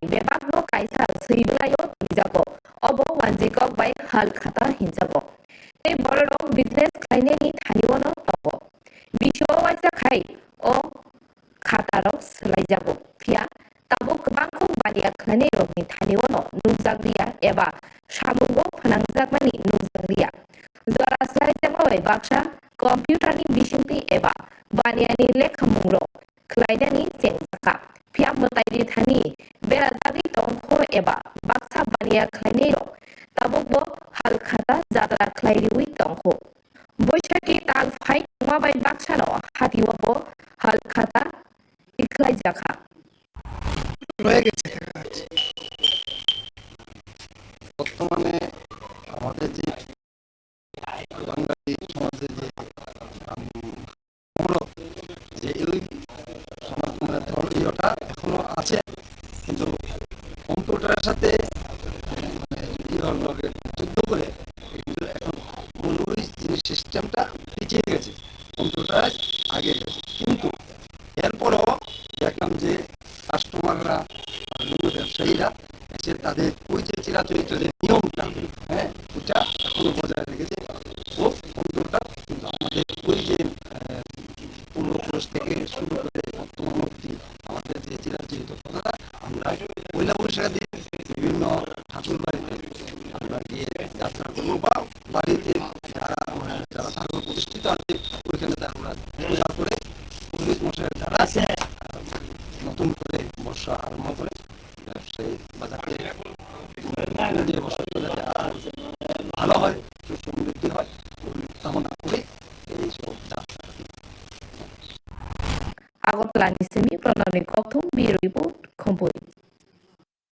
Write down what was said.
बेबागनो कायसा सैबलायो निजाको अब वानजिकक बाय हाल खाता हिंजाबो ते बरडो बिजनेस खायनेनि थानिवनो तको बिशो वाइसा खाय ओ खातारो सोलायजाबो फिया ताबो गोबांखौ बानिया खाने रगनि थानिवनो नुजाग्रिया एबा सामुगो फोनांजागमानि नुजाग्रिया जरा सोलायजाबाय बाक्सा कम्पिउटारनि बिसिंति एबा बानियानि लेखामुंरो खलायदानि जेंजाखा फिया मतायरि थानि बेराजागि तंखो एबा बाक्सा बानिया खलायनेरो ताबो हाल खाता जात्रा खलायरिउइ तंखो बैसाखि ताल फाइ नङाबाय बाक्सानो हातिवबो हाल खाता इखलायजाखा রয়ে গেছে বর্তমানে আমাদের যে বাঙালি সমাজে যে আমরা যে ওই সমাজ মানে ধর্মীয়টা এখনো আছে কিন্তু কম্পিউটারের সাথে যুদ্ধ করে কিন্তু এখন মূল ওই জিনিস সিস্টেমটা পিছিয়ে গেছে কম্পিউটার আগে গেছে কিন্তু এরপরও দেখলাম যে কাস্টমাররা ব্যবসায়ীরা এসে তাদের ওই যে চিরাচরিত যে নিয়মটা হ্যাঁ ওটা এখনো বজায় রেখেছে ও কম্পিউটার কিন্তু আমাদের ওই যে পূর্বপুরুষ থেকে শুরু করে বর্তমান অবধি আমাদের যে চিরাচরিত কথাটা আমরা পয়লা বৈশাখ দিয়ে বিভিন্ন ঠাকুর বাড়িতে আমরা গিয়ে যাত্রা করবো বা বাড়িতে যারা যারা ঠাকুর প্রতিষ্ঠিত আছে ওইখানে আমরা পূজা করে পুলিশ মশাই যারা আছে নতুন করে বর্ষা আরম্ভ করে ব্যবসায়ী বাজারে নিয়ে বসা চলে আর ভালো হয় সমৃদ্ধি হয় কামনা করে এইসব যাত্রা আগতলানি সেমি প্রণালী কথম বিরইব